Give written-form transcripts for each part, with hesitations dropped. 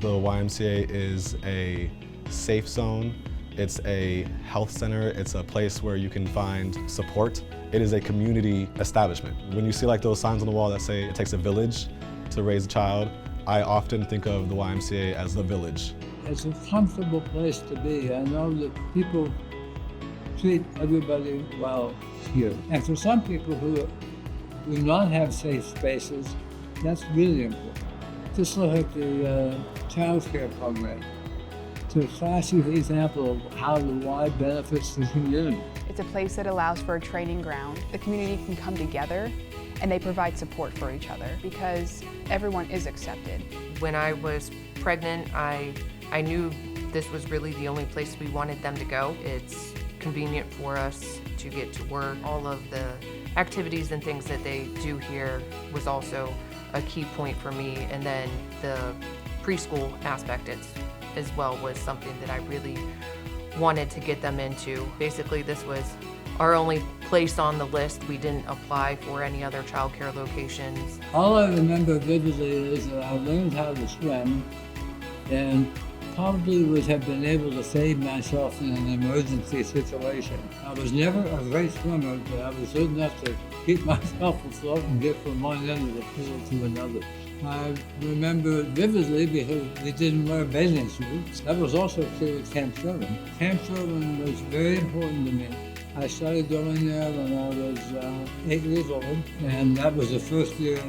The YMCA is a safe zone. It's a health center. It's a place where you can find support. It is a community establishment. When you see like those signs on the wall that say it takes a village to raise a child, I often think of the YMCA as the village. It's a comfortable place to be. I know that people treat everybody well here. And for some people who do not have safe spaces, that's really important. Just look at the child care program. It's a classic example of how the Y benefits the community. It's a place that allows for a training ground. The community can come together and they provide support for each other because everyone is accepted. When I was pregnant, I knew this was really the only place we wanted them to go. It's convenient for us to get to work. All of the activities and things that they do here was also a key point for me. And then the preschool aspect as well was something that I really wanted to get them into. Basically, this was our only place on the list. We didn't apply for any other childcare locations. All I remember vividly is that I learned how to swim and probably would have been able to save myself in an emergency situation. I was never a great swimmer, but I was good enough to keep myself afloat and get from one end of the pool to another. I remember vividly because we didn't wear bathing suits. That was also true at Camp Sherman. Camp Sherman was very important to me. I started going there when I was 8 years old, and that was the first year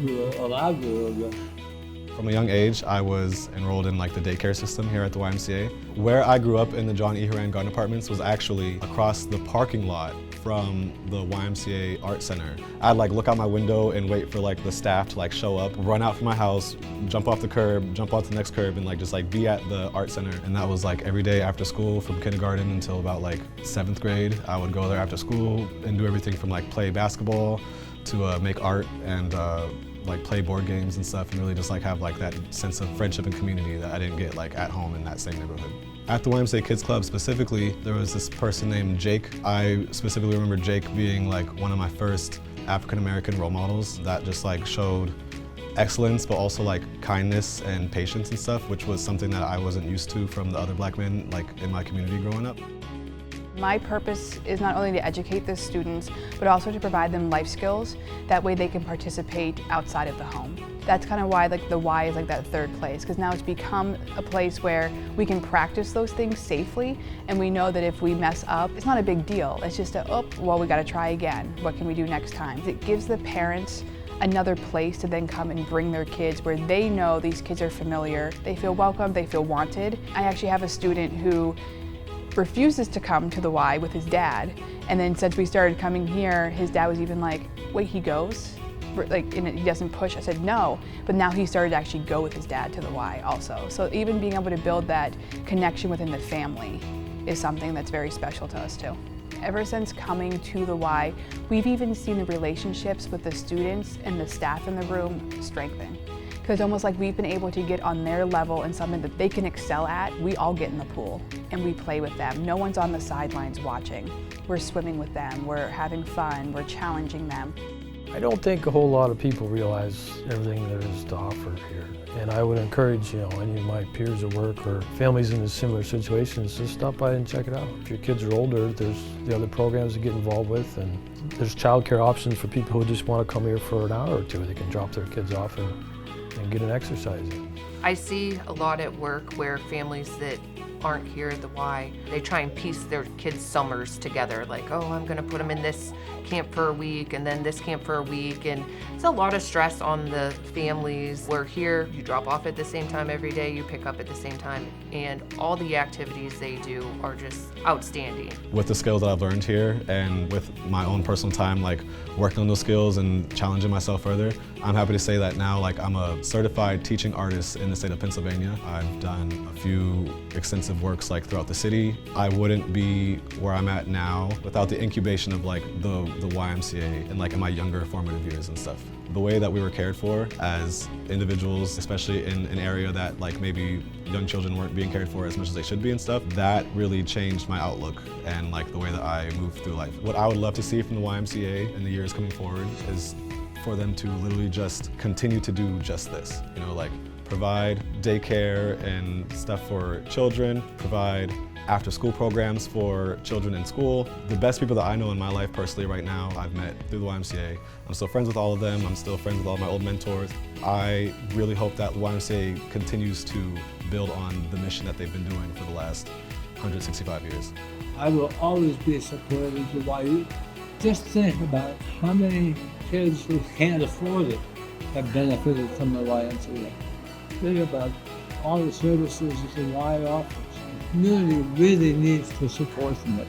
we were allowed to go there. From a young age, I was enrolled in like the daycare system here at the YMCA. Where I grew up in the John E. Horan Garden Apartments was actually across the parking lot from the YMCA Art Center. I'd like look out my window and wait for like the staff to like show up, run out from my house, jump off the curb, jump onto the next curb, and like just like be at the art center. And that was like every day after school from kindergarten until about like 7th grade. I would go there after school and do everything from like play basketball to make art and like play board games and stuff, and really just like have like that sense of friendship and community that I didn't get like at home in that same neighborhood. At the YMCA Kids Club specifically, there was this person named Jake. I specifically remember Jake being like one of my first African-American role models that just like showed excellence, but also like kindness and patience and stuff, which was something that I wasn't used to from the other black men like in my community growing up. My purpose is not only to educate the students, but also to provide them life skills. That way they can participate outside of the home. That's kind of why like the Y is like that third place, because now it's become a place where we can practice those things safely, and we know that if we mess up, it's not a big deal. It's just well, we got to try again. What can we do next time? It gives the parents another place to then come and bring their kids where they know these kids are familiar, they feel welcome, they feel wanted. I actually have a student who refuses to come to the Y with his dad, and then since we started coming here, his dad was even like, wait, he goes? Like, and he doesn't push. I said no, but now he started to actually go with his dad to the Y also. So even being able to build that connection within the family is something that's very special to us too. Ever since coming to the Y, we've even seen the relationships with the students and the staff in the room strengthen. Because it's almost like we've been able to get on their level and something that they can excel at. We all get in the pool and we play with them. No one's on the sidelines watching. We're swimming with them, we're having fun, we're challenging them. I don't think a whole lot of people realize everything there is to offer here. And I would encourage, any of my peers at work or families in similar situations to stop by and check it out. If your kids are older, there's the other programs to get involved with, and there's childcare options for people who just want to come here for an hour or two. They can drop their kids off and get an exercise in. I see a lot at work where families that aren't here at the Y, they try and piece their kids' summers together, like, oh, I'm gonna put them in this camp for a week and then this camp for a week, and it's a lot of stress on the families. Where here, you drop off at the same time every day, you pick up at the same time, and all the activities they do are just outstanding. With the skills that I've learned here and with my own personal time like working on those skills and challenging myself further, I'm happy to say that now like I'm a certified teaching artist in the state of Pennsylvania. I've done a few extensive works like throughout the city. I wouldn't be where I'm at now without the incubation of like the YMCA and like in my younger formative years and stuff. The way that we were cared for as individuals, especially in an area that like maybe young children weren't being cared for as much as they should be and stuff, that really changed my outlook and like the way that I move through life. What I would love to see from the YMCA in the years coming forward is for them to literally just continue to do just this, like provide daycare and stuff for children, provide after-school programs for children in school. The best people that I know in my life personally right now, I've met through the YMCA. I'm still friends with all of them. I'm still friends with all my old mentors. I really hope that the YMCA continues to build on the mission that they've been doing for the last 165 years. I will always be supportive of YU. Just think about how many kids who can't afford it have benefited from the YMCA. Think about all the services that the Y offers. The community really needs the support from it.